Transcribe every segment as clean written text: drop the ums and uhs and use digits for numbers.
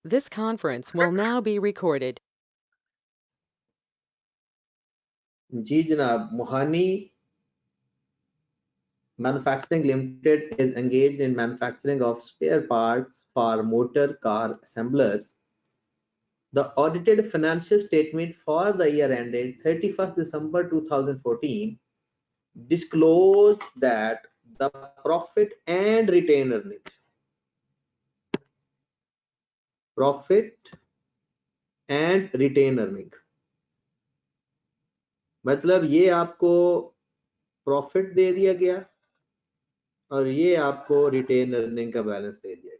This conference will now be recorded. जी जनाब, Mohani Manufacturing Limited is engaged in manufacturing of spare parts for motor car assemblers. The audited financial statement for the year ended 31st December 2014 disclosed that the profit and retained earning मतलब ये आपको profit दे दिया गया और ये आपको retain earning का balance दे दिया गया.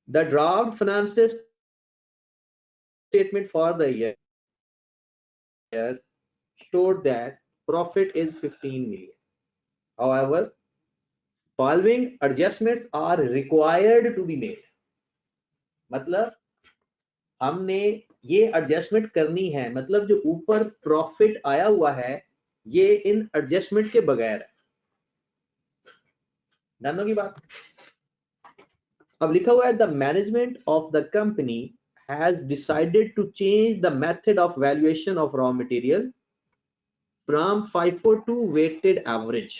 The draft financial statement for the year showed that profit is 15 million. However, following adjustments are required to be made. मतलब हमने ये एडजस्टमेंट करनी है, मतलब जो ऊपर प्रॉफिट आया हुआ है ये इन एडजस्टमेंट के बगैर है. जानने की बात. अब लिखा हुआ है the management of the company has decided to change the method of valuation of raw material from FIFO to weighted average.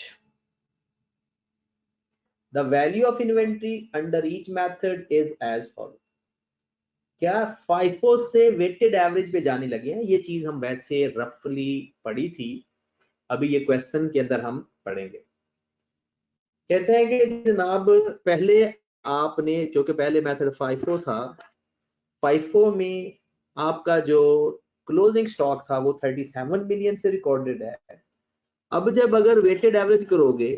The value of inventory under each method is as follows. क्या FIFO से weighted average पे जाने लगे हैं? ये चीज हम वैसे रफली पढ़ी थी, अभी ये क्वेश्चन के अंदर हम पढ़ेंगे. कहते हैं कि जनाब पहले आपने, क्योंकि पहले मेथड FIFO था, FIFO में आपका जो क्लोजिंग स्टॉक था वो 37 मिलियन से रिकॉर्डेड है. अब जब अगर वेटेड एवरेज करोगे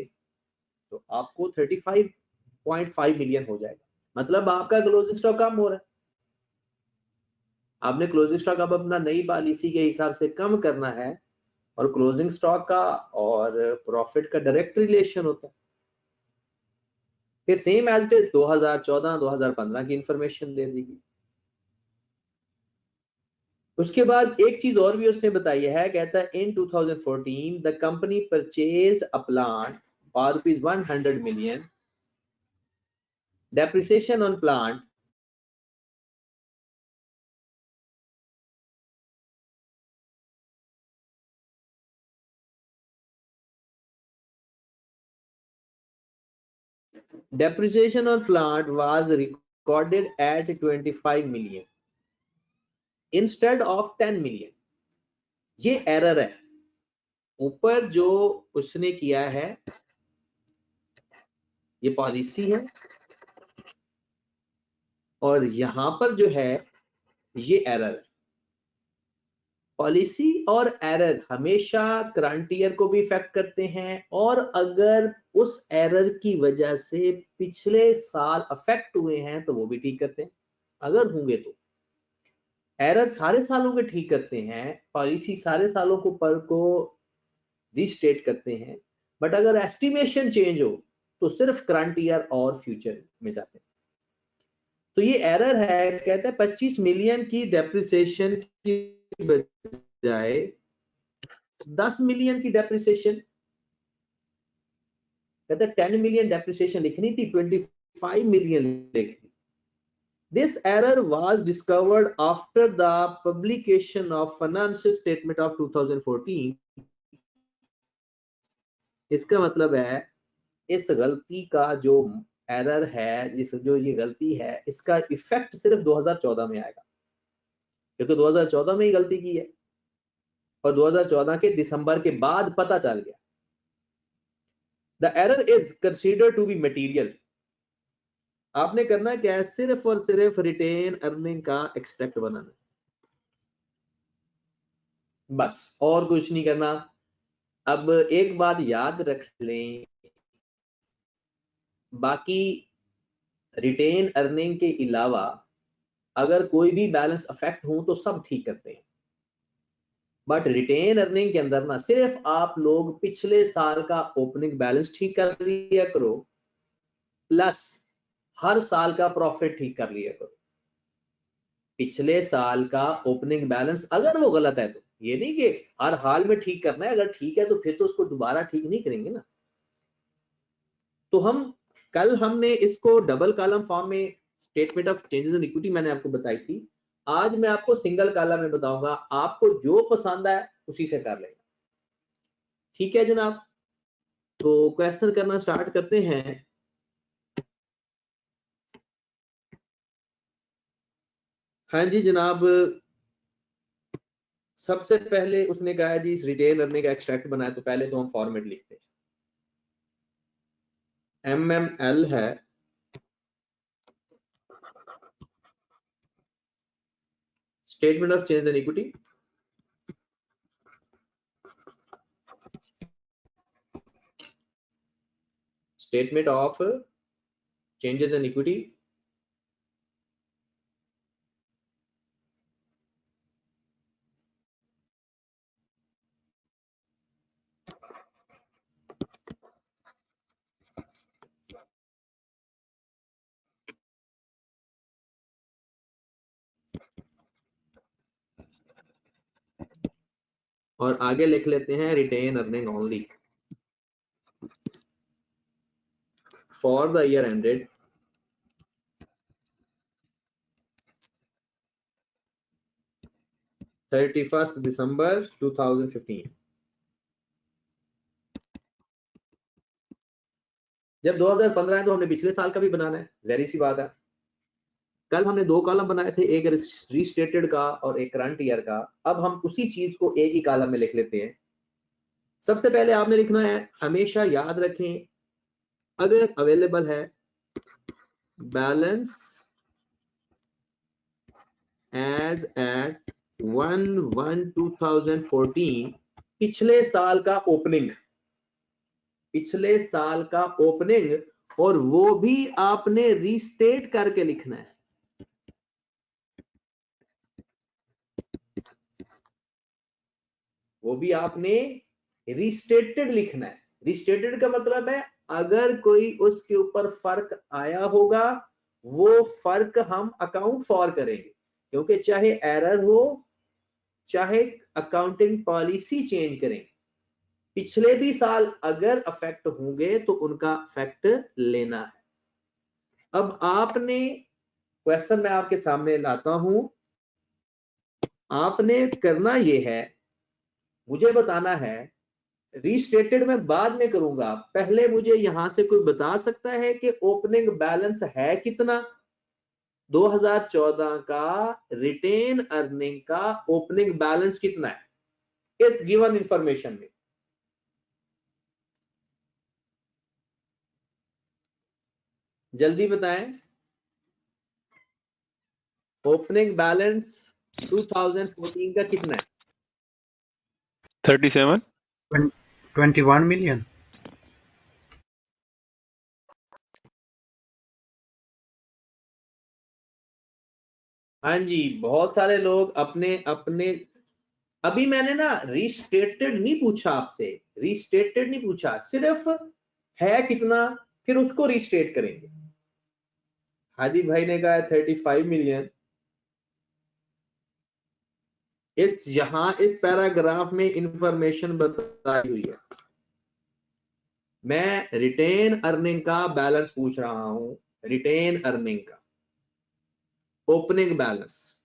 तो आपको 35.5 मिलियन हो जाएगा. मतलब आपका क्लोजिंग स्टॉक कम हो रहा है. आपने क्लोजिंग स्टॉक अब अपना नई पॉलिसी के हिसाब से कम करना है और क्लोजिंग स्टॉक का और प्रॉफिट का डायरेक्ट रिलेशन होता है. फिर सेम एज इट 2014 2015 की इंफॉर्मेशन दे देगी. उसके बाद एक चीज और भी उसने बताई है, कहता है इन 2014 the company purchased a plant for rupees 100 million. Depreciation on plant depreciation on plant was recorded at 25 million instead of 10 million. ये एरर है. ऊपर जो उसने किया है ये पॉलिसी है और यहां पर जो है ये एरर है. पॉलिसी और एरर हमेशा करंट ईयर को भी इफेक्ट करते हैं, और अगर उस एरर की वजह से पिछले साल अफेक्ट हुए हैं तो वो भी ठीक करते हैं. अगर होंगे तो एरर सारे सालों के ठीक करते हैं, पॉलिसी सारे सालों को रीस्टेट करते हैं, बट अगर एस्टिमेशन चेंज हो तो सिर्फ करंट ईयर और फ्यूचर में जाते हैं. तो ये एरर है. कहते हैं 25 मिलियन की डेप्रिसिएशन की बजाय 10 मिलियन की डेप्रिसिएशन, कहते हैं 10 मिलियन डेप्रिसिएशन लिखनी थी, 25 मिलियन लिखनी. This error was discovered after the publication of financial statement of 2014. इसका मतलब है इस गलती का जो एरर है, इस जो ये गलती है, इसका इफेक्ट सिर्फ 2014 में आएगा, क्योंकि 2014 में ही गलती की है और 2014 के दिसंबर के बाद पता चल गया. The error is considered to be material. आपने करना क्या है, सिर्फ और सिर्फ रिटेन अर्निंग का एक्सट्रैक्ट बनाना, बस और कुछ नहीं करना. अब एक बात याद रख लें, बाकी रिटेन अर्निंग के अलावा अगर कोई भी बैलेंस अफेक्ट हो तो सब ठीक करते हैं, बट रिटेन अर्निंग के अंदर ना सिर्फ आप लोग पिछले साल का ओपनिंग बैलेंस ठीक कर लिया करो, प्लस हर साल का प्रॉफिट ठीक कर लिया करो. पिछले साल का ओपनिंग बैलेंस अगर वो गलत है तो, ये नहीं कि हर हाल में ठीक करना है, अगर ठीक है तो फिर तो उसको दोबारा ठीक नहीं करेंगे ना. तो हम कल हमने इसको डबल कॉलम फॉर्म में statement of changes in equity मैंने आपको बताई थी। आज मैं आपको सिंगल कॉलम में बताऊंगा, आपको जो पसंद आए उसी से कर लेना। ठीक है जनाब, तो क्वेश्चन करना स्टार्ट करते हैं। हाँ जी जनाब, सबसे पहले उसने कहा जी इस रिटेन अर्निंग का एक्सट्रैक्ट बनाया, तो पहले तो हम फॉर्मेट लिखते हैं। MML है, statement of change in equity. Statement of changes in equity. और आगे लिख लेते हैं retain earning only for the year ended 31 December 2015। जब 2015 है तो हमने पिछले साल का भी बनाना है, जहरी सी बात है। कल हमने दो कॉलम बनाए थे, एक रीस्टेटेड का और एक करंट ईयर का। अब हम उसी चीज को एक ही कॉलम में लिख लेते हैं। सबसे पहले आपने लिखना है, हमेशा याद रखें अगर अवेलेबल है बैलेंस एज एट 1/1/2014, पिछले साल का ओपनिंग, पिछले साल का ओपनिंग, और वो भी आपने रीस्टेट करके लिखना है। वो भी आपने रीस्टेटेड लिखना है। रीस्टेटेड का मतलब है अगर कोई उसके ऊपर फर्क आया होगा वो फर्क हम अकाउंट फॉर करेंगे, क्योंकि चाहे एरर हो चाहे अकाउंटिंग पॉलिसी चेंज करें, पिछले भी साल अगर अफेक्ट होंगे तो उनका अफेक्ट लेना है। अब आपने क्वेश्चन मैं आपके सामने लाता हूं, आपने करना यह है, मुझे बताना है, रीस्टेटेड मैं बाद में करूंगा, पहले मुझे यहां से कोई बता सकता है कि ओपनिंग बैलेंस है कितना? 2014 का रिटेन अर्निंग का ओपनिंग बैलेंस कितना है इस गिवन इंफॉर्मेशन में? जल्दी बताएं, ओपनिंग बैलेंस 2014 का कितना है? 37 21 million. हाँ जी, बहुत सारे लोग अपने अपने, अभी मैंने ना रीस्टेटेड नहीं पूछा आपसे, रीस्टेटेड नहीं पूछा, सिर्फ है कितना, फिर उसको रीस्टेट करेंगे। हादी भाई ने कहा 35 मिलियन। इस यहां इस पैराग्राफ में इंफॉर्मेशन बताई हुई है, मैं रिटेन अर्निंग का बैलेंस पूछ रहा हूं, रिटेन अर्निंग का ओपनिंग बैलेंस।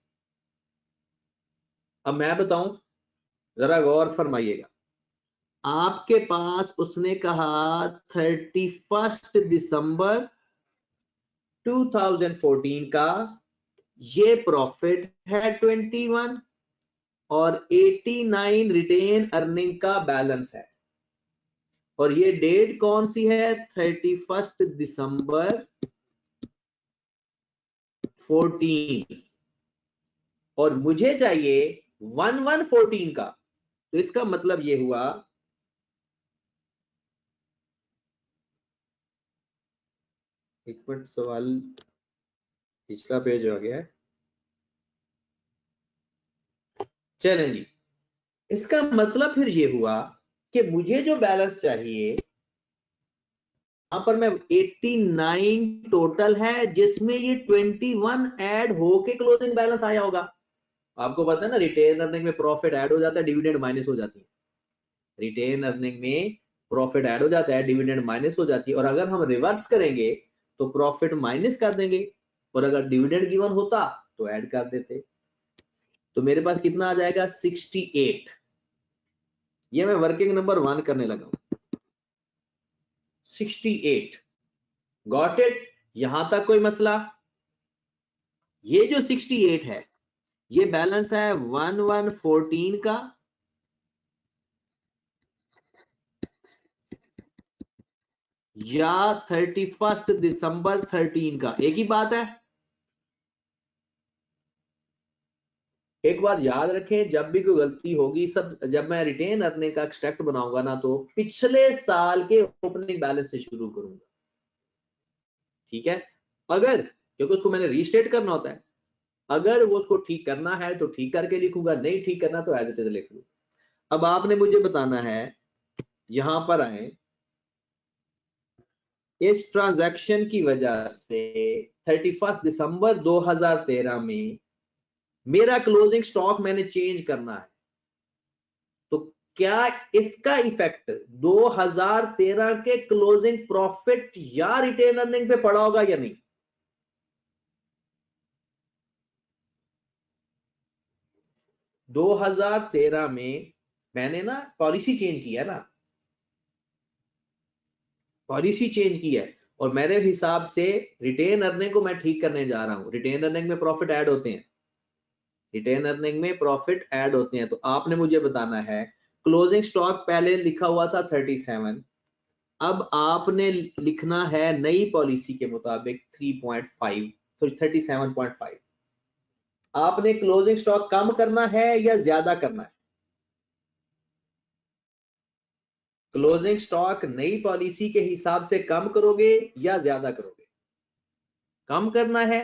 अब मैं बताऊं, जरा गौर फरमाइएगा, आपके पास उसने कहा 31 दिसंबर 2014 का ये प्रॉफिट है 21 और 89 रिटेन अर्निंग का बैलेंस है, और ये डेट कौन सी है? 31 दिसंबर 14, और मुझे चाहिए 1/1/14 का। तो इसका मतलब ये हुआ, एक मिनट, सवाल पिछला पेज हो गया है, चलें जी। इसका मतलब फिर ये हुआ कि मुझे जो बैलेंस चाहिए, यहां पर मैं 89 टोटल है जिसमें ये 21 ऐड होके क्लोजिंग बैलेंस आया होगा। आपको पता है ना, रिटेन अर्निंग में प्रॉफिट ऐड हो जाता है, डिविडेंड माइनस हो जाती है। रिटेन अर्निंग में प्रॉफिट ऐड हो जाता है, डिविडेंड माइनस हो जाती है, और अगर हम रिवर्स करेंगे तो प्रॉफिट माइनस कर देंगे, और अगर डिविडेंड गिवन होता तो ऐड कर देते। तो मेरे पास कितना आ जाएगा 68। ये मैं वर्किंग नंबर 1 करने लगा हूं, 68। Got it? यहां तक कोई मसला? ये जो 68 है ये बैलेंस है 1114 का या 31 दिसंबर 13 का, एक ही बात है। एक बात याद रखें, जब भी कोई गलती होगी, सब जब मैं रिटेन अर्निंग का एक्सट्रैक्ट बनाऊंगा ना, तो पिछले साल के ओपनिंग बैलेंस से शुरू करूंगा, ठीक है? अगर, क्योंकि उसको मैंने रीस्टेट करना होता है, अगर वो उसको ठीक करना है तो ठीक करके लिखूंगा, नहीं ठीक करना तो एज इट इज लिख लूंगा। अब आपने मुझे बताना है, यहां पर आए, इस ट्रांजैक्शन की वजह से 31 दिसंबर 2013 में मेरा क्लोजिंग स्टॉक मैंने चेंज करना है, तो क्या इसका इफेक्ट 2013 के क्लोजिंग प्रॉफिट या रिटेन अर्निंग पे पड़ा होगा या नहीं? दो 2013 में मैंने ना पॉलिसी चेंज किया ना, पॉलिसी चेंज की है, और मेरे हिसाब से रिटेन अर्निंग को मैं ठीक करने जा रहा हूं। रिटेन अर्निंग में प्रॉफिट ऐड होते हैं, रिटेन अर्निंग में प्रॉफिट ऐड होते हैं। तो आपने मुझे बताना है, क्लोजिंग स्टॉक पहले लिखा हुआ था 37, अब आपने लिखना है नई पॉलिसी के मुताबिक 3.5, तो 37.5। आपने क्लोजिंग स्टॉक कम करना है या ज्यादा करना है? क्लोजिंग स्टॉक नई पॉलिसी के हिसाब से कम करोगे या ज्यादा करोगे? कम करना है,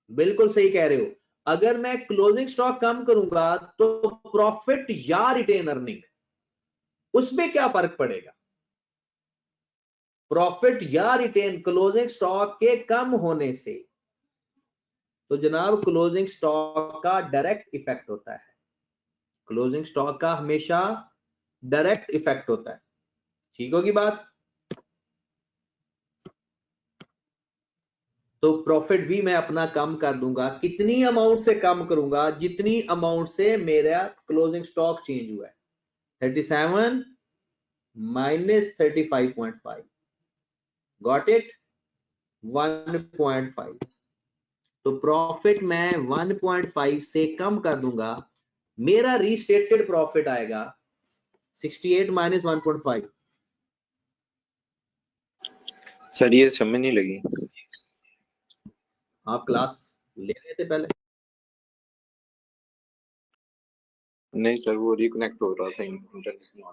बिल्कुल सही कह रहे हो। अगर मैं क्लोजिंग स्टॉक कम करूंगा तो प्रॉफिट या रिटेन अर्निंग, उसमें क्या फर्क पड़ेगा? प्रॉफिट या रिटेन क्लोजिंग स्टॉक के कम होने से, तो जनाब क्लोजिंग स्टॉक का डायरेक्ट इफेक्ट होता है, क्लोजिंग स्टॉक का हमेशा डायरेक्ट इफेक्ट होता है। ठीक होगी बात? तो प्रॉफिट भी मैं अपना कम कर दूंगा, कितनी अमाउंट से कम करूंगा? जितनी अमाउंट से मेरा क्लोजिंग स्टॉक चेंज हुआ है, 37 माइनस 35.5, गॉट इट? 1.5। तो प्रॉफिट मैं 1.5 से कम कर दूंगा, मेरा रीस्टेटेड प्रॉफिट आएगा 68 माइनस 1.5। सर ये समझ नहीं लगी। आप क्लास ले रहे थे पहले? नहीं सर, वो रिकनेक्ट हो रहा था इंटरनेट में।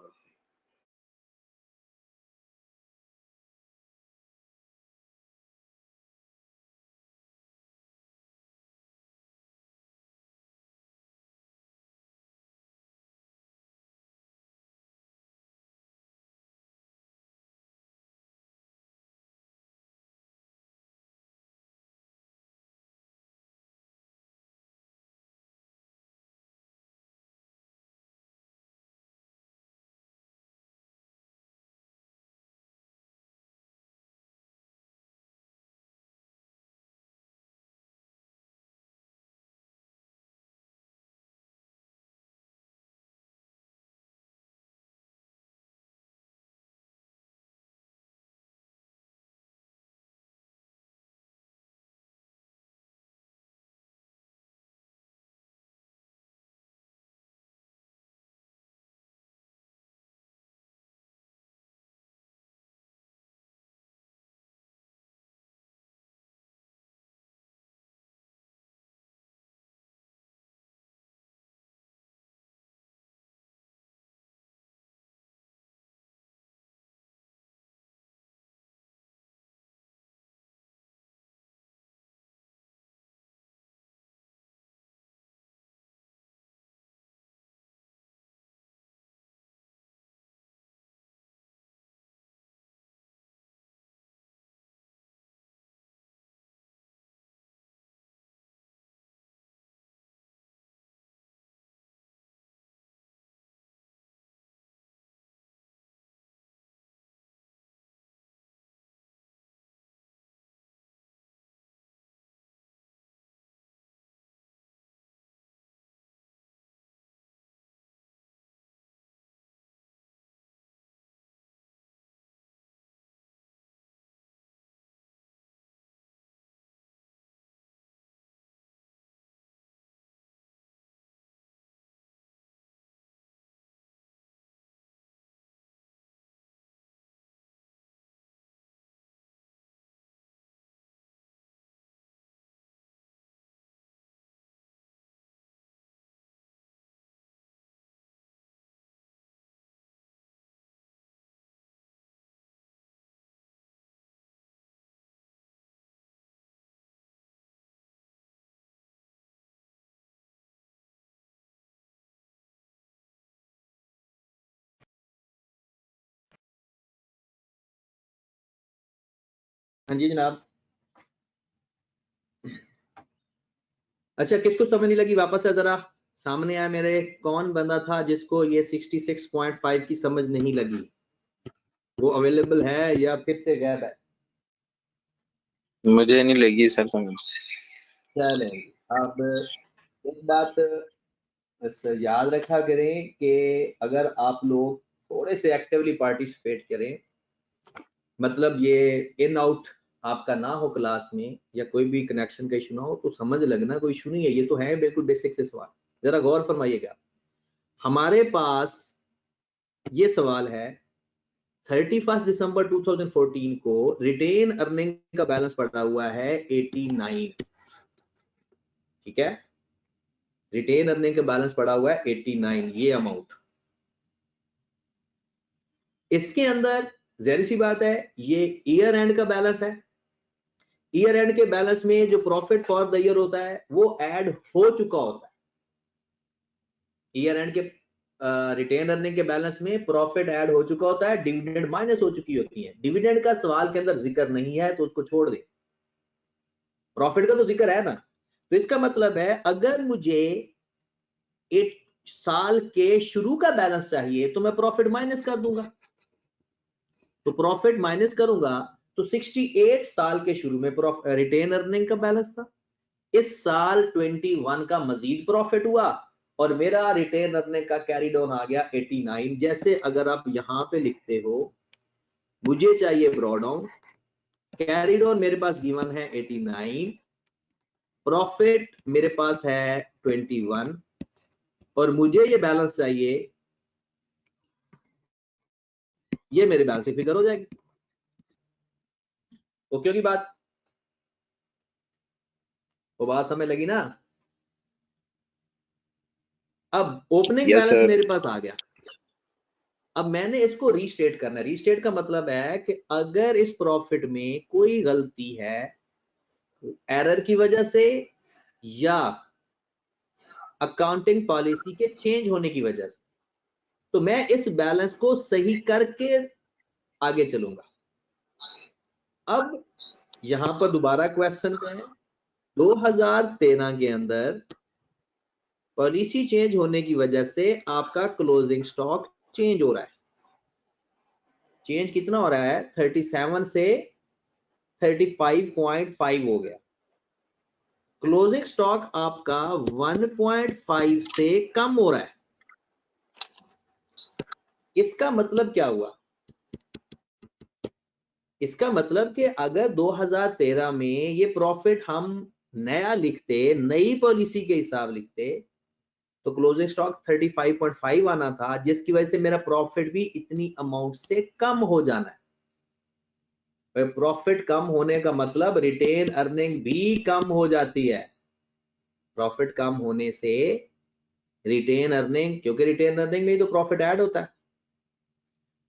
हाँ जी जनाब। अच्छा, किसको समझ नहीं लगी वापस से जरा सामने आया मेरे, कौन बंदा था जिसको ये 66.5 की समझ नहीं लगी? वो अवेलेबल है या फिर से गायब है? मुझे नहीं लगी सर समझ। चलें, अब एक बात बस याद रखा करें कि अगर आप लोग थोड़े से एक्टिवली पार्टिसिपेट करें, मतलब ये इन आउट आपका ना हो क्लास में या कोई भी कनेक्शन का इशू ना हो, तो समझ लगना कोई इशू नहीं है। ये तो है बिल्कुल बेसिक से सवाल, जरा गौर फरमाइएगा। हमारे पास ये सवाल है 31 दिसंबर 2014 को रिटेन अर्निंग का बैलेंस पड़ा हुआ है 89, ठीक है? रिटेन अर्निंग का बैलेंस पड़ा हुआ है 89, ये अमाउंट। इसके अंदर जाहिर सी बात है ये ईयर एंड का बैलेंस है। ईयर एंड के बैलेंस में जो प्रॉफिट फॉर द ईयर होता है वो ऐड हो चुका होता है। ईयर एंड के रिटेन अर्निंग के बैलेंस में प्रॉफिट ऐड हो चुका होता है, डिविडेंड माइनस हो चुकी होती है। डिविडेंड का सवाल के अंदर जिक्र नहीं है तो उसको छोड़ दे, प्रॉफिट का तो जिक्र है ना। तो इसका मतलब है अगर मुझे एक साल के शुरू का बैलेंस चाहिए तो मैं प्रॉफिट माइनस कर दूंगा। तो प्रॉफिट माइनस करूंगा तो 68 साल के शुरू में रिटेन अर्निंग का बैलेंस था। इस साल 21 का मजीद प्रॉफिट हुआ और मेरा रिटेन अर्निंग का कैरी डाउन आ गया 89। जैसे अगर आप यहां पे लिखते हो मुझे चाहिए ब्रॉ डाउन, कैरी डाउन मेरे पास गिवन है 89, प्रॉफिट मेरे पास है 21 और मुझे ये बैलेंस चाहिए, ये मेरे बैलेंस की फिगर हो जाएगी। ओके होगी बात? वो बात समझ लगी ना? अब ओपनिंग यस बैलेंस सर। मेरे पास आ गया। अब मैंने इसको रीस्टेट करना है। रीस्टेट का मतलब है कि अगर इस प्रॉफिट में कोई गलती है एरर की वजह से या अकाउंटिंग पॉलिसी के चेंज होने की वजह से, तो मैं इस बैलेंस को सही करके आगे चलूंगा। अब यहां पर दोबारा क्वेश्चन क्या है, 2013 के अंदर पॉलिसी चेंज होने की वजह से आपका क्लोजिंग स्टॉक चेंज हो रहा है। चेंज कितना हो रहा है? 37 से 35.5 हो गया। क्लोजिंग स्टॉक आपका 1.5 से कम हो रहा है। इसका मतलब क्या हुआ? इसका मतलब कि अगर 2013 में ये प्रॉफिट हम नया लिखते, नई पॉलिसी के हिसाब लिखते, तो क्लोजिंग स्टॉक 35.5 आना था, जिसकी वजह से मेरा प्रॉफिट भी इतनी अमाउंट से कम हो जाना है। प्रॉफिट कम होने का मतलब रिटेन अर्निंग भी कम हो जाती है। प्रॉफिट कम होने से रिटेन अर्निंग, क्योंकि रिटेन अर्निंग में ही तो प्रॉफिट ऐड होता है।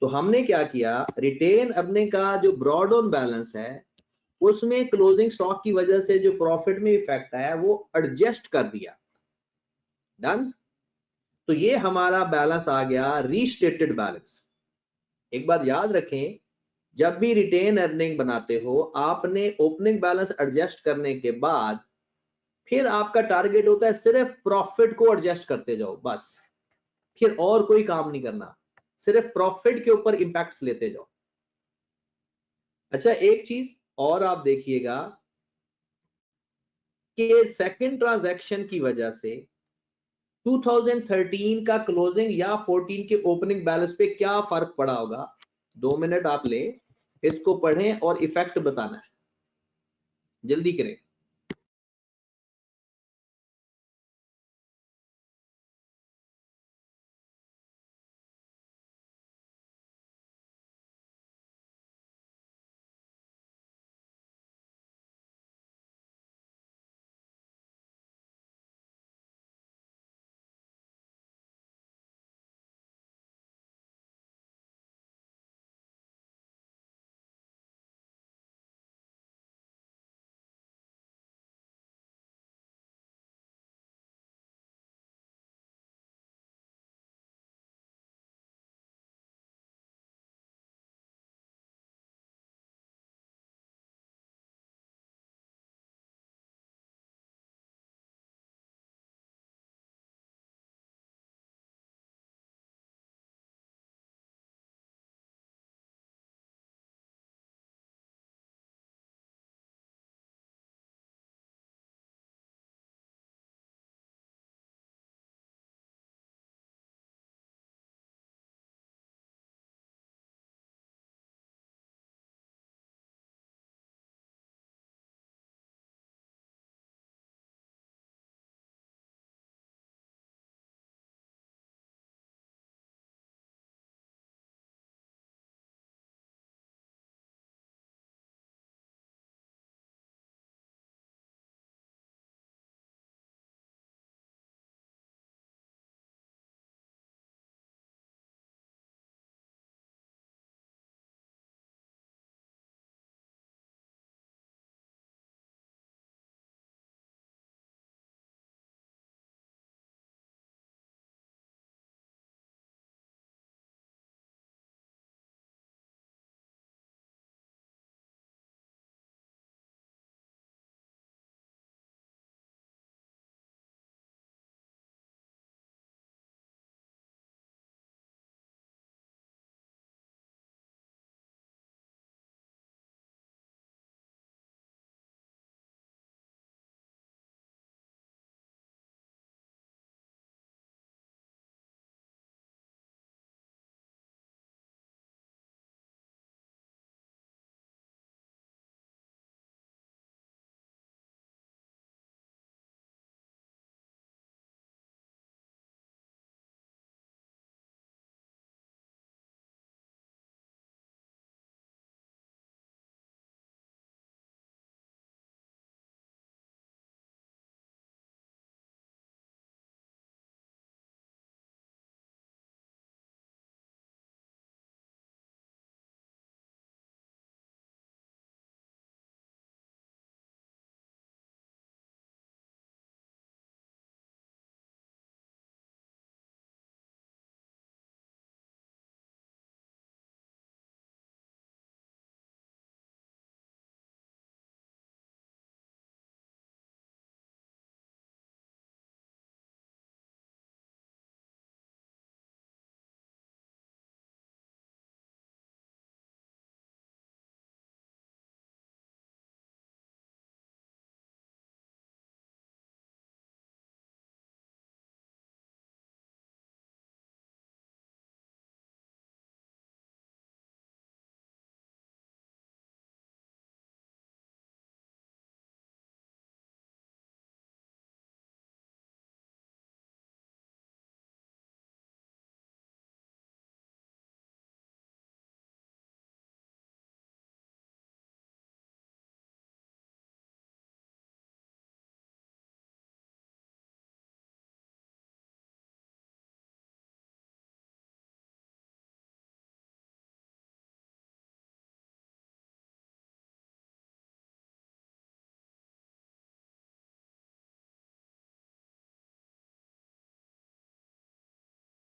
तो हमने क्या किया, रिटेन अर्निंग का जो ब्रॉड ऑन बैलेंस है उसमें क्लोजिंग स्टॉक की वजह से जो प्रॉफिट में इफेक्ट आया वो एडजस्ट कर दिया। डन। तो ये हमारा बैलेंस आ गया रीस्टेटेड बैलेंस। एक बात याद रखें, जब भी रिटेन अर्निंग बनाते हो आपने ओपनिंग बैलेंस एडजस्ट करने के बाद फिर आपका टारगेट होता है सिर्फ प्रॉफिट को एडजस्ट करते जाओ, बस। फिर और कोई काम नहीं करना, सिर्फ प्रॉफिट के ऊपर इंपैक्ट्स लेते जाओ। अच्छा, एक चीज और आप देखिएगा कि सेकंड ट्रांजैक्शन की वजह से 2013 का क्लोजिंग या 14 के ओपनिंग बैलेंस पे क्या फर्क पड़ा होगा। 2 मिनट आप ले, इसको पढ़ें और इफेक्ट बताना है, जल्दी करें।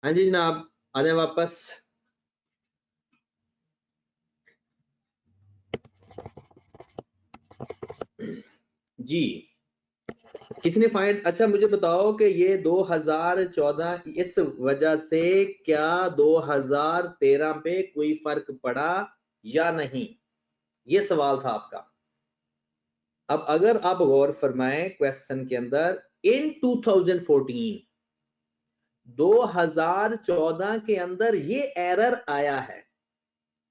हाँ जी जनाब, आ जाए वापस। जी किसने फाइंड, अच्छा मुझे बताओ कि ये 2014 इस वजह से क्या 2013 पे कोई फर्क पड़ा या नहीं, ये सवाल था आपका। अब अगर आप गौर फरमाएं क्वेश्चन के अंदर, इन 2014 के अंदर ये एरर आया है,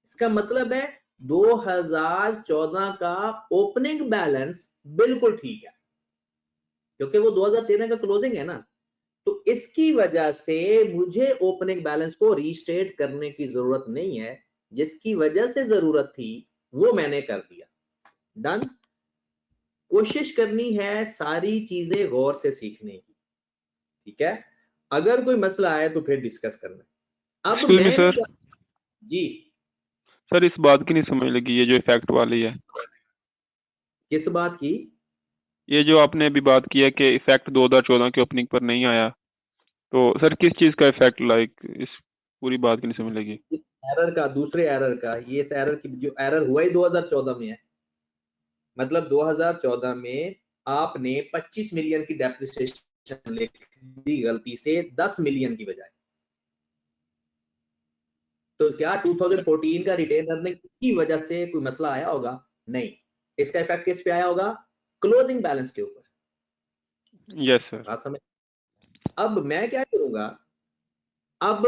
इसका मतलब है 2014 का ओपनिंग बैलेंस बिल्कुल ठीक है, क्योंकि वो 2013 का क्लोजिंग है ना, तो इसकी वजह से मुझे ओपनिंग बैलेंस को रीस्टेट करने की जरूरत नहीं है, जिसकी वजह से जरूरत थी वो मैंने कर दिया। डन। कोशिश करनी है सारी चीजें गौर से सीखने की, ठीक है। अगर कोई मसला आए तो फिर डिस्कस करना। अब Excuse me, मैंने sir. जी सर इस बात की नहीं समझ लगी, ये जो इफेक्ट वाली है, किस बात की? ये जो आपने अभी बात की है कि इफेक्ट 2014 के ओपनिंग पर नहीं आया, तो सर किस चीज का इफेक्ट, लाइक इस पूरी बात की नहीं समझ लगी। एरर का, दूसरे एरर का, ये इस एरर की जो एरर हुआ ही 2014 में है, मतलब 2014 में आपने 25 मिलियन की डेप्रिसिएशन लिख दी गलती से 10 मिलियन की बजाय, तो क्या 2014 का रिटेन अर्निंग की वजह से कोई मसला आया होगा? नहीं। इसका इफेक्ट किस पे आया होगा? क्लोजिंग बैलेंस के ऊपर। Yes sir. बात समझ। अब मैं क्या करूंगा, अब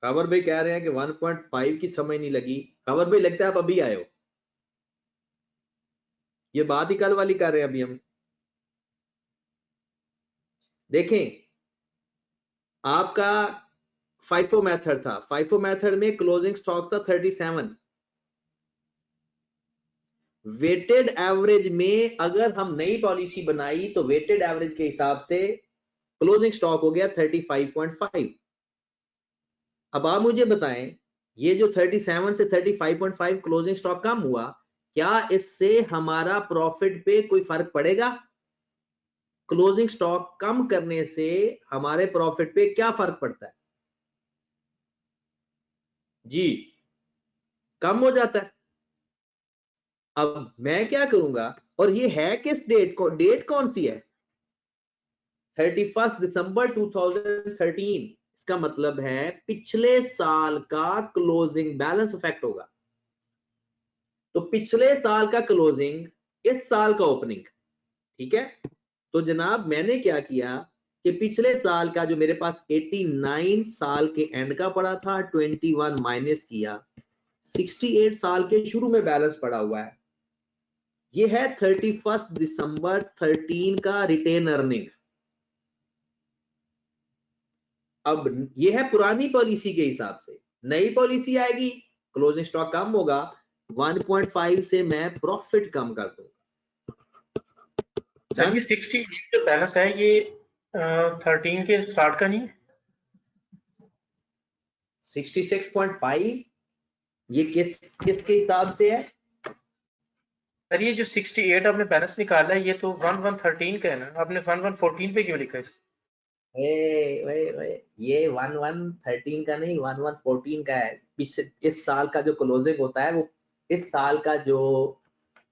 खबर भाई कह रहे हैं कि 1.5 की समझ नहीं लगी। खबर भाई लगता है आप अभी आए हो, ये बात ही कल वाली कर रहे हैं अभी हम। देखें आपका फाइफो मेथड था, फाइफो मेथड में क्लोजिंग स्टॉक था 37, वेटेड एवरेज में अगर हम नई पॉलिसी बनाई तो वेटेड एवरेज के हिसाब से क्लोजिंग स्टॉक हो गया 35.5। अब आप मुझे बताएं, ये जो 37 से 35.5 क्लोजिंग स्टॉक कम हुआ, क्या इससे हमारा प्रॉफिट पे कोई फर्क पड़ेगा? क्लोजिंग स्टॉक कम करने से हमारे प्रॉफिट पे क्या फर्क पड़ता है? जी कम हो जाता है। अब मैं क्या करूंगा, और ये है किस डेट को, डेट कौन सी है? 31 दिसंबर 2013। इसका मतलब है पिछले साल का क्लोजिंग बैलेंस इफेक्ट होगा। तो पिछले साल का क्लोजिंग, इस साल का ओपनिंग, ठीक है। तो जनाब मैंने क्या किया कि पिछले साल का जो मेरे पास 89 साल के एंड का पड़ा था, 21 माइनस किया, 68 साल के शुरू में बैलेंस पड़ा हुआ है, ये है 31 दिसंबर 13 का रिटेन अर्निंग। अब ये है पुरानी पॉलिसी के हिसाब से, नई पॉलिसी आएगी क्लोजिंग स्टॉक कम होगा, 1.5 से मैं प्रॉफिट कम कर दूंगा। सर ये 60 जो बैलेंस है ये 13 के स्टार्ट का नहीं है? 66.5 ये किसके हिसाब से है? सर ये जो 68 आपने बैलेंस निकाला है ये तो 1113 का है ना, आपने 1114 पे क्यों लिखा है? ये 1113 का नहीं, 1114 का है। इस साल का जो क्लोजिंग होता है वो इस साल का जो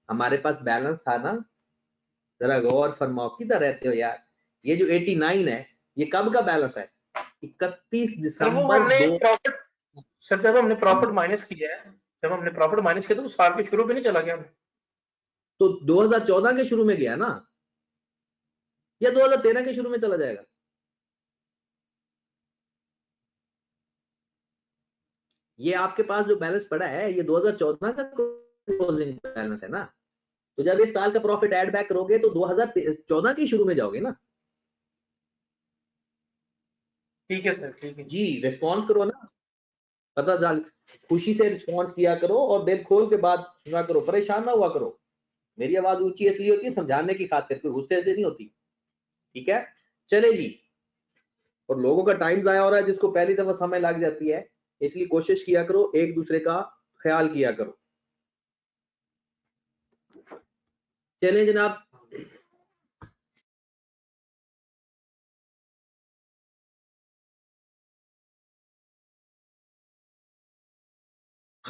हमारे पास बैलेंस था ना, जरा गौर फरमाओ, किधर रहते हो यार? ये जो 89 है ये कब का बैलेंस है? 31 सर वो दिसंबर हमने 2। प्रॉफिट, सर जब हमने प्रॉफिट माइनस किया है, जब हमने प्रॉफिट माइनस किया तो उस साल के शुरू में नहीं चला गया? तो 2014 के शुरू में गया ना, या 2013 के शुरू में चला जाएगा? ये आपके पास जो बैलेंस पड़ा है ये 2014 का क्लोजिंग बैलेंस है ना, तो जब इस साल का प्रॉफिट ऐड बैक करोगे तो 2014 के शुरू में जाओगे ना। ठीक है सर, ठीक है जी रिस्पॉन्स करो ना, पता चल, खुशी से रिस्पॉन्स किया करो और दिल खोल के बात सुना करो, परेशान ना हुआ करो। मेरी आवाज ऊंची इसलिए होती है समझाने की खातिर, कोई गुस्से से नहीं होती, ठीक है। चले जी, और लोगों का टाइम जाया हो रहा है जिसको पहली दफा समय लग जाती है, इसलिए कोशिश किया करो, एक दूसरे का ख्याल किया करो। चलें जनाब,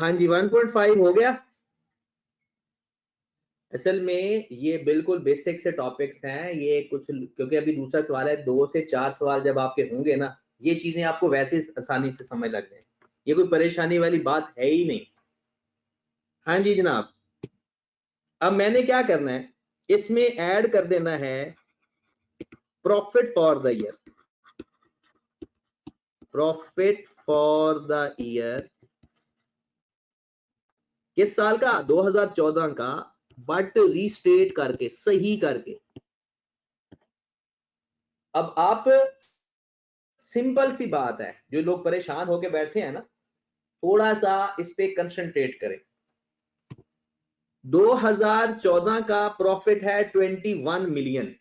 हाँ जी 1.5 हो गया। असल में ये बिल्कुल बेसिक से टॉपिक्स हैं, ये कुछ क्योंकि अभी दूसरा सवाल है, 2 से 4 सवाल जब आपके होंगे ना, ये चीजें आपको वैसे आसानी से समझ लग जाए, ये कोई परेशानी वाली बात है ही नहीं। हाँ जी जनाब, अब मैंने क्या करना है, इसमें ऐड कर देना है profit for the year, profit for the year किस साल का, 2014 का, बट रीस्टेट करके, सही करके। अब आप, सिंपल सी बात है, जो लोग परेशान होके बैठे हैं ना, थोड़ा सा इस पे कंसंट्रेट करें। 2014 का प्रॉफिट है 21 मिलियन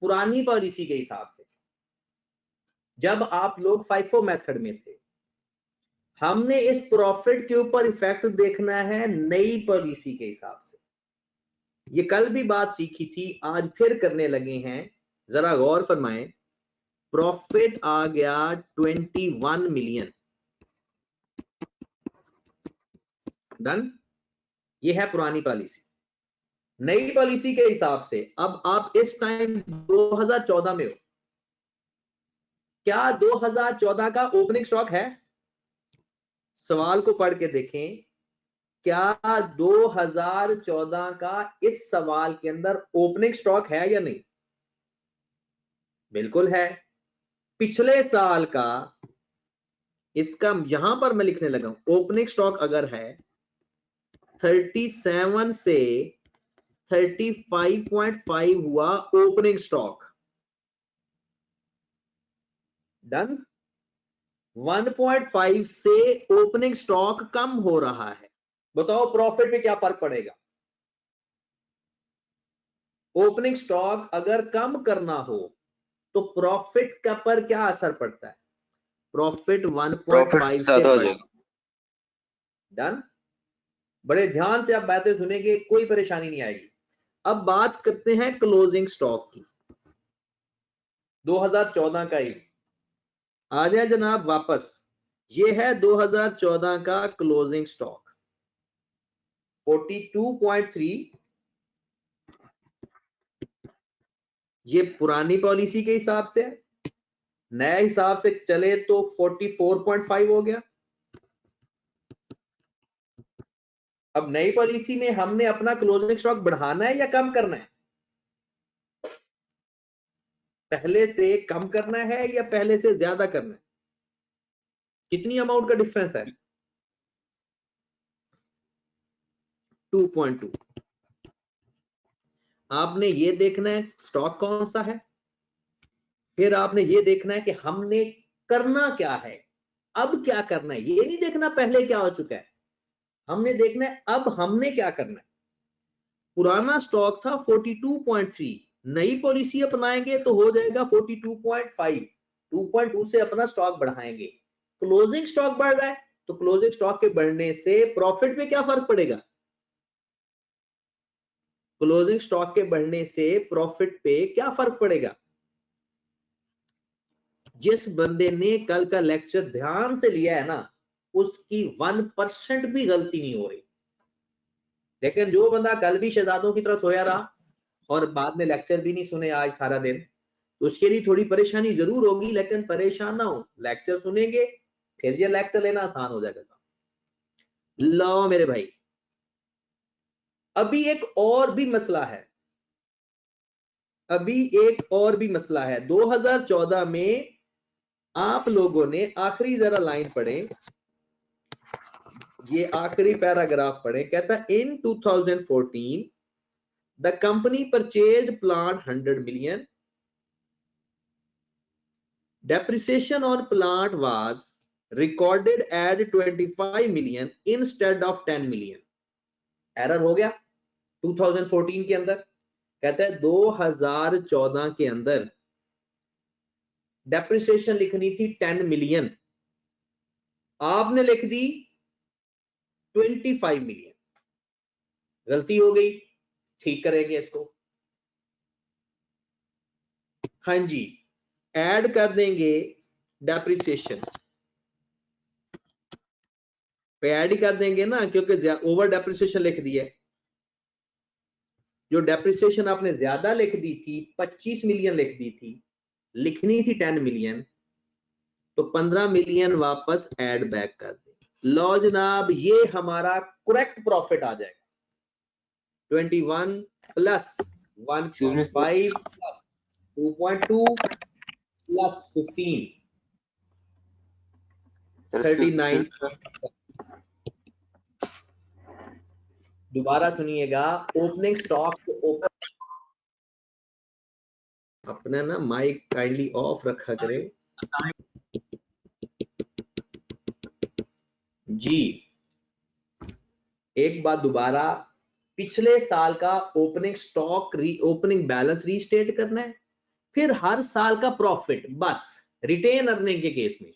पुरानी पॉलिसी के हिसाब से, जब आप लोग फाइफो मेथड में थे। हमने इस प्रॉफिट के ऊपर इफेक्ट देखना है नई पॉलिसी के हिसाब से। ये कल भी बात सीखी थी, आज फिर करने लगे हैं, जरा गौर फरमाएं। प्रॉफिट आ गया 21 मिलियन, डन। ये है पुरानी पॉलिसी। नई पॉलिसी के हिसाब से अब आप इस टाइम 2014 में हो, क्या 2014 का ओपनिंग स्टॉक है? सवाल को पढ़ के देखें, क्या 2014 का इस सवाल के अंदर ओपनिंग स्टॉक है या नहीं? बिल्कुल है। पिछले साल का, इसका यहां पर मैं लिखने लगा हूं, ओपनिंग स्टॉक अगर है 37 से 35.5 हुआ ओपनिंग स्टॉक, डन। 1.5 से ओपनिंग स्टॉक कम हो रहा है, बताओ प्रॉफिट में क्या फर्क पड़ेगा? ओपनिंग स्टॉक अगर कम करना हो तो प्रॉफिट का पर क्या असर पड़ता है? प्रॉफिट 1.5 प्रॉफिट से ज्यादा हो बढ़, जाएगा। डन। बड़े ध्यान से आप बातें सुनेंगे, कोई परेशानी नहीं आएगी। अब बात करते हैं क्लोजिंग स्टॉक की, 2014 का ही। आ जाए जनाब वापस, ये है 2014 का क्लोजिंग स्टॉक 42.3, ये पुरानी पॉलिसी के हिसाब से है, नया हिसाब से चले तो 44.5 हो गया। अब नई पॉलिसी में हमने अपना क्लोजिंग स्टॉक बढ़ाना है या कम करना है? पहले से कम करना है या पहले से ज्यादा करना है? कितनी अमाउंट का डिफरेंस है? 2.2। आपने ये देखना है स्टॉक कौन सा है, फिर आपने ये देखना है कि हमने करना क्या है, अब क्या करना है। ये नहीं देखना पहले क्या हो चुका है, हमने देखना है अब हमने क्या करना है। पुराना स्टॉक था 42.3, नई पॉलिसी अपनाएंगे तो हो जाएगा 42.5, 2.2 से अपना स्टॉक बढ़ाएंगे। क्लोजिंग स्टॉक बढ़ रहा है तो क्लोजिंग स्टॉक के बढ़ने से प्रॉफिट में क्या फर्क पड़ेगा? क्लोजिंग स्टॉक के बढ़ने से प्रॉफिट पे क्या फर्क पड़ेगा? जिस बंदे ने कल का लेक्चर ध्यान से लिया है ना, उसकी 1% भी गलती नहीं हो रही। लेकिन जो बंदा कल भी शहजादों की तरह सोया रहा और बाद में लेक्चर भी नहीं सुने आज सारा दिन, तो उसके लिए थोड़ी परेशानी जरूर होगी, लेकिन परेशान ना हो, लेक्चर सुनेंगे फिर ये लेक्चर लेना आसान हो जाएगा। लो मेरे भाई, अभी एक और भी मसला है, अभी एक और भी मसला है। 2014 में आप लोगों ने आखिरी जरा लाइन पढ़े, ये आखिरी पैराग्राफ पढ़े, कहता इन 2014 the company purchase plant 100 million, depreciation on plant was recorded at 25 million instead of 10 million। Error हो गया 2014 के अंदर। कहता है 2014 के अंदर डेप्रिसिएशन लिखनी थी 10 मिलियन, आपने लिख दी 25 मिलियन, गलती हो गई, ठीक करेंगे इसको। हाँ जी, ऐड कर देंगे डेप्रिसिएशन, पे ऐड ही कर देंगे ना, क्योंकि ओवर डेप्रिसिएशन लिख दी है। जो डेप्रिसिएशन आपने ज्यादा लिख दी थी, 25 मिलियन लिख दी थी, लिखनी थी 10 मिलियन, तो 15 मिलियन वापस ऐड बैक कर दे। लो जनाब, ये हमारा करेक्ट प्रॉफिट आ जाएगा। 21 प्लस 1.5 प्लस 2.2 प्लस 15 39। दोबारा सुनिएगा, ओपनिंग स्टॉक अपना ना माइक काइंडली ऑफ रखा करें जी। एक बात दोबारा, पिछले साल का opening stock opening balance restate करना है, फिर हर साल का प्रॉफिट, बस रिटेन अर्निंग के केस में,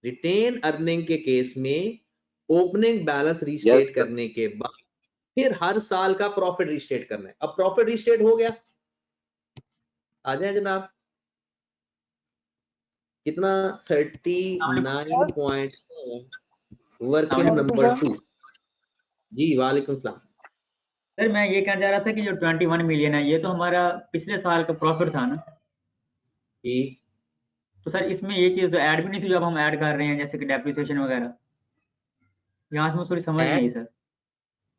रिटेन अर्निंग के केस में ओपनिंग बैलेंस रीस्टेट करने के बाद फिर हर साल का प्रॉफिट रीस्टेट करना है। अब प्रॉफिट रीस्टेट हो गया, आ जाए जनाब, कितना 39.7 वर्किंग नंबर 2। जी वालेकुम सलाम। सर मैं ये कहना चाह रहा था कि जो 21 मिलियन है, ये तो हमारा पिछले साल का प्रॉफिट था ना जी। तो सर इसमें ये चीज तो ऐड भी नहीं थी जो अब हम ऐड कर रहे हैं, जैसे कि डेप्रिसिएशन वगैरह, यहाँ से मुझे थोड़ी समझ नहीं आई सर।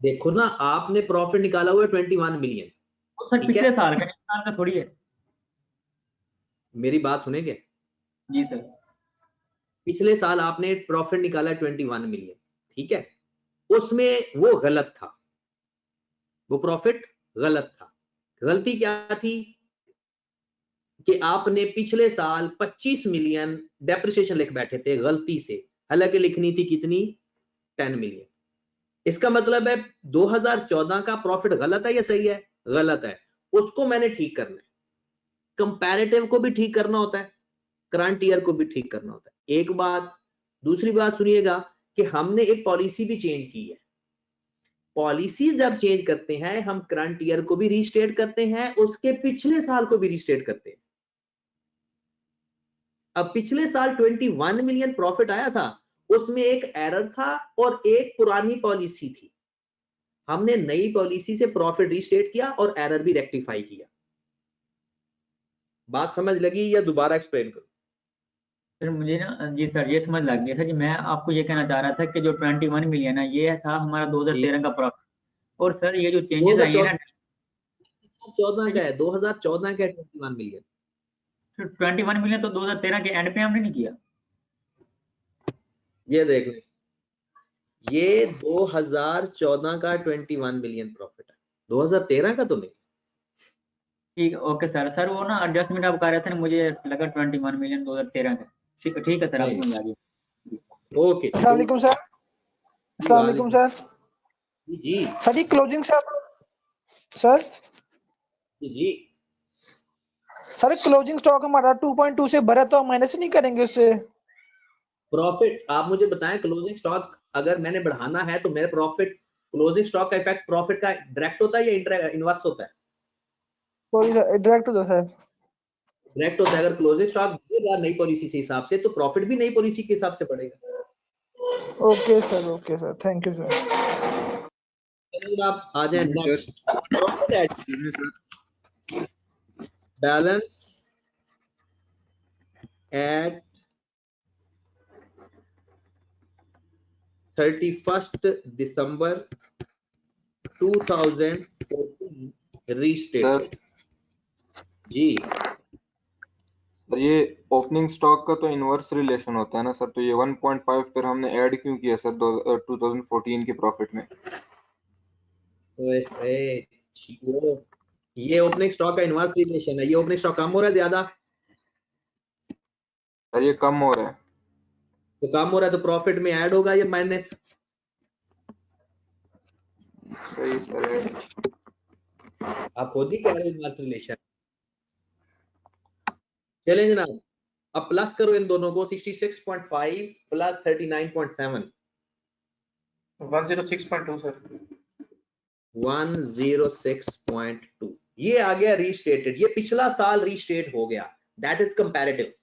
देखो ना, आपने प्रॉफिट निकाला हुआ है 21 मिलियन, तो सर पिछले साल का, इस साल का थोड़ी है। मेरी बात सुनेंगे? जी सर। पिछले साल आपने प्रॉफिट निकाला 21 मिलियन, ठीक है, उसमें वो गलत था, वो प्रॉफिट गलत था। गलती क्या थी कि आपने पिछले साल 25 मिलियन डेप्रिसिएशन लिख बैठे थे गलती से, हालांकि लिखनी थी कितनी, 10 मिलियन। इसका मतलब है 2014 का प्रॉफिट गलत है या सही है? गलत है, उसको मैंने ठीक करना है। कंपैरेटिव को भी ठीक करना होता है, करंट ईयर को भी ठीक करना होता है, एक बात। दूसरी बात सुनिएगा कि हमने एक पॉलिसी भी चेंज की है। पॉलिसी जब चेंज करते हैं, हम करंट ईयर को भी रीस्टेट करते हैं, उसके पिछले साल को भी रीस्टेट करते हैं। अब पिछले साल 21 मिलियन प्रॉफिट आया था, उसमें एक एरर था और एक पुरानी पॉलिसी थी। हमने नई पॉलिसी से प्रॉफिट रीस्टेट किया और एरर भी रेक्टिफाई किया। बात समझ लगी या दोबारा एक्सप्लेन करूं? सर मुझे ना, जी सर ये समझ लग गया सर जी। मैं आपको ये कहना चाह रहा था कि जो 21 मिलियन है ये था हमारा 2013 का प्रॉफिट, और सर ये जो चेंजेस आई है ना 2014 का है, 2014 का 21 मिलियन। 21 मिलियन तो 2013 के एंड पे हमने नहीं किया। ये देख लें, ये 2014 का 21 मिलियन प्रॉफिट है, 2013 का तो नहीं। ठीक है, ओके सर। सर वो ना एडजस्टमेंट आप कर रहे थे ना, मुझे लगा 21 मिलियन 2013 का। ठीक है सर, आपको समझ आ गया। ओके, अस्सलाम वालेकुम सर। अस्सलाम वालेकुम सर। जी सर ये क्लोजिंग सर जी सर क्लोजिंग स्टॉक हमारा 2.2 से भरा, तो हम माइनस नहीं करेंगे उससे? प्रॉफिट आप मुझे बताएं, क्लोजिंग स्टॉक अगर मैंने बढ़ाना है तो मेरे प्रॉफिट, क्लोजिंग स्टॉक का इफेक्ट प्रॉफिट का डायरेक्ट होता है या इनवर्स होता है? कोई डायरेक्ट होता है सर। डायरेक्ट होता है। अगर क्लोजिंग स्टॉक बढ़ेगा नई पॉलिसी से हिसाब से, तो प्रॉफिट भी नई पॉलिसी के हिसाब से बढ़ेगा। Okay sir, thank you sir. चलिए आप आ जाए next, profit at balance at 31 December 2014 restated. जी सर ये ओपनिंग स्टॉक का तो इनवर्स रिलेशन होता है ना सर, तो ये 1.5 फिर हमने ऐड क्यों किया सर 2014 के प्रॉफिट में? ये ओपनिंग स्टॉक का इनवर्स रिलेशन है। ये ओपनिंग स्टॉक कम हो रहा है ज्यादा? सर ये कम हो रहा है। तो कम हो रहा है तो प्रॉफिट में ऐड होगा या माइनस? सही सर, आप खुद ही कह रहे हो इनवर्स रिलेशन। चलें जनाब, अब प्लस करो इन दोनों को, 66.5 प्लस 39.7 106.2 सर। 106.2 ये आ गया रीस्टेटेड। ये पिछला साल रीस्टेट हो गया, दैट इज कंपैरेटिव।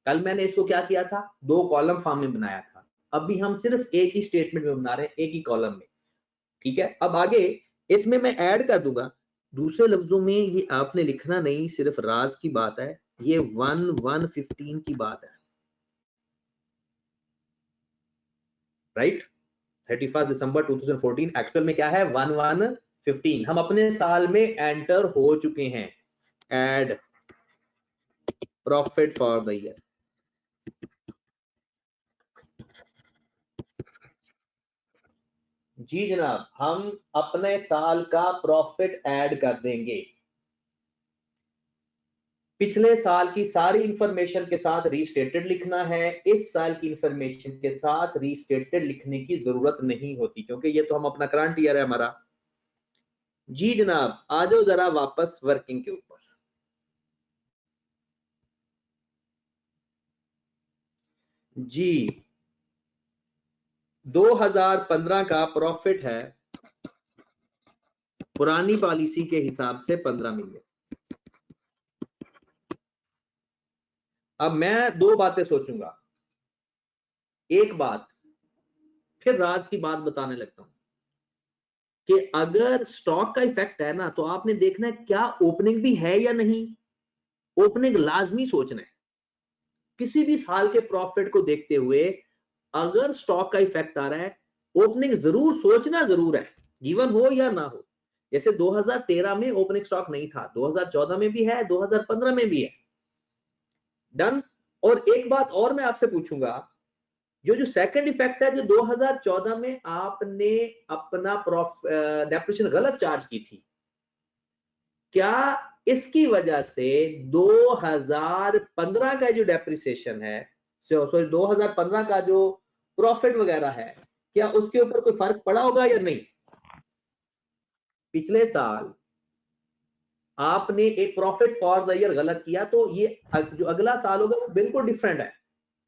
कल मैंने इसको क्या किया था, दो कॉलम फॉर्म में बनाया था। अभी हम सिर्फ एक ही स्टेटमेंट में बना रहे हैं, एक ही कॉलम में, ठीक है। अब आगे इसमें मैं ऐड कर दूंगा, दूसरे लफ्जों में ये आपने लिखना नहीं, सिर्फ राज की बात है, ये 1/115 की बात है, राइट। 31 दिसंबर 2014 एक्चुअल में क्या है 1/115। हम अपने साल में एंटर हो चुके हैं। Add profit for the year, जी जनाब, हम अपने साल का प्रॉफिट ऐड कर देंगे। पिछले साल की सारी इंफॉर्मेशन के साथ रीस्टेटेड लिखना है, इस साल की इंफॉर्मेशन के साथ रीस्टेटेड लिखने की जरूरत नहीं होती, क्योंकि ये तो हम अपना करंट ईयर है हमारा। जी जनाब, आ जाओ जरा वापस वर्किंग के ऊपर। जी 2015 का प्रॉफिट है पुरानी पॉलिसी के हिसाब से 15 मिलियन। अब मैं दो बातें सोचूंगा, एक बात फिर राज की बात बताने लगता हूं कि अगर स्टॉक का इफेक्ट है ना, तो आपने देखना है क्या ओपनिंग भी है या नहीं। ओपनिंग लाजमी सोचना है किसी भी साल के प्रॉफिट को देखते हुए। अगर स्टॉक का इफेक्ट आ रहा है, ओपनिंग जरूर सोचना जरूर है, गिवन हो या ना हो। जैसे 2013 में ओपनिंग स्टॉक नहीं था, 2014 में भी है, 2015 में भी है। डन। और एक बात और मैं आपसे पूछूंगा, जो सेकंड इफेक्ट है, जो 2014 में आपने अपना डेप्रिसिएशन गलत चार्ज की थी, क्या इसकी वजह से 2015 का जो डेप्रिसिएशन है, सॉरी 2015 का जो प्रॉफिट वगैरह है, क्या उसके ऊपर कोई फर्क पड़ा होगा या नहीं? पिछले साल आपने एक प्रॉफिट फॉर द ईयर गलत किया, तो ये जो अगला साल होगा वो बिल्कुल डिफरेंट है,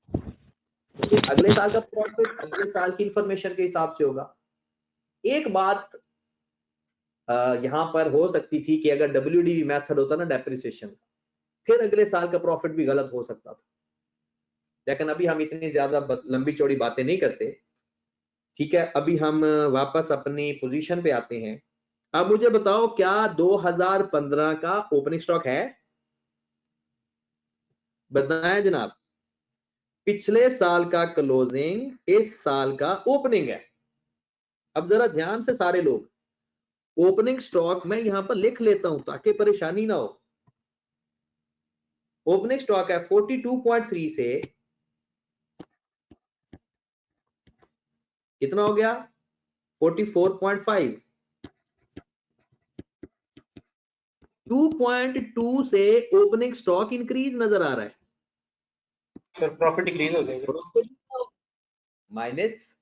क्योंकि अगले साल का प्रॉफिट अगले साल की इंफॉर्मेशन के हिसाब से होगा। एक बात यहां पर हो सकती थी कि अगर WDV मेथड होता ना डेप्रिसिएशन, फिर अगले साल का प्रॉफिट भी गलत हो सकता था, लेकिन अभी हम इतनी ज्यादा लंबी चौड़ी बातें नहीं करते, ठीक है। अभी हम वापस अपनी पोजीशन पे आते हैं। अब मुझे बताओ, क्या 2015 का ओपनिंग स्टॉक है? बताया जनाब। पिछले साल का क्लोजिंग इस साल का ओपनिंग है। अब जरा ध्यान से सारे लोग, ओपनिंग स्टॉक मैं यहां पर लिख लेता हूं ताकि परेशानी ना हो। ओपनिंग स्टॉक है 42.3 से कितना हो गया 44.5। 2.2 से ओपनिंग स्टॉक इंक्रीज नजर आ रहा है, सर प्रॉफिट डिक्रीज हो जाएगा। माइनस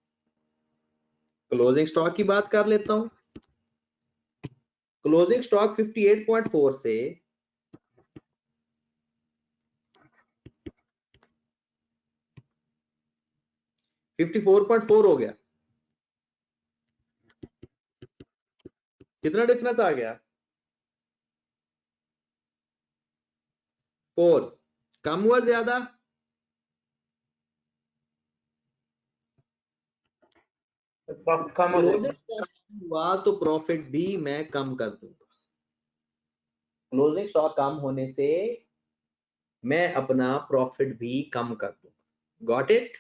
क्लोजिंग स्टॉक की बात कर लेता हूं। क्लोजिंग स्टॉक 58.4 से 54.4 हो गया। कितना डिफरेंस आ गया? 4। कम हुआ ज्यादा? कम हो जाएगा। क्लोजिंग हुआ तो प्रॉफिट भी मैं कम कर दूंगा। क्लोजिंग स्टॉक कम होने से मैं अपना प्रॉफिट भी कम कर दूंगा। Got it?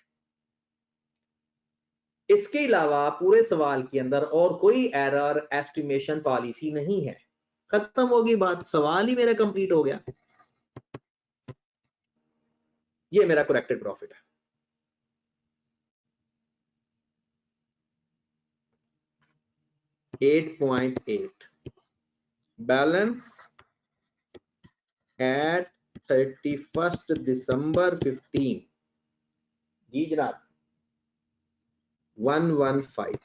इसके अलावा पूरे सवाल के अंदर और कोई एरर एस्टिमेशन पॉलिसी नहीं है। खत्म होगी बात, सवाल ही मेरा कंप्लीट हो गया। ये मेरा करेक्टेड प्रॉफिट है। $8.8 बैलेंस एट 31 दिसंबर 15। जी जनाब 115।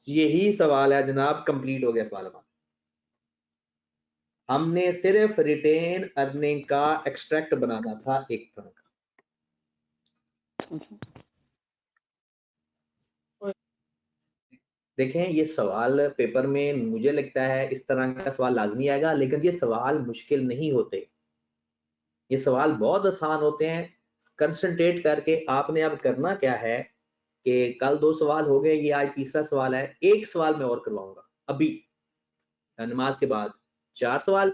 यही सवाल है जनाब, कंप्लीट हो गया सवाल हमारा। हमने सिर्फ रिटेन अर्निंग का एक्सट्रैक्ट बनाना था एक तरह का। देखें, ये सवाल पेपर में मुझे लगता है इस तरह का सवाल लाजमी आएगा, लेकिन ये सवाल मुश्किल नहीं होते, ये सवाल बहुत आसान होते हैं। कंसंट्रेट करके आपने अब करना क्या है कि कल 2 सवाल हो गए, ये आज तीसरा सवाल है, एक सवाल मैं और करवाऊंगा अभी नमाज के बाद 4 सवाल,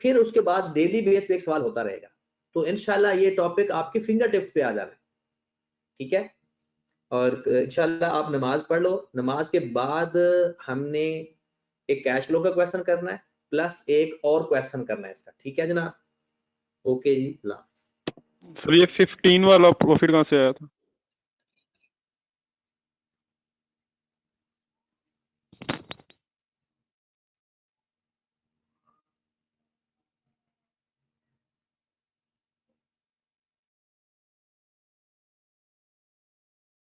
फिर उसके बाद डेली बेस पे एक सवाल होता रहेगा। तो इंशाल्लाह ये टॉपिक आपके फिंगर टिप्स पे आ जाना, ठीक है। और इंशाल्लाह आप नमाज पढ़ लो, नमाज के बाद हमने एक कैश फ्लो का क्वेश्चन करना है प्लस एक और क्वेश्चन करना है इसका, ठीक है जनाब। ओके जी, अल्लाह हाफिज़। सर ये 15 वाला प्रॉफिट कहाँ से आया था?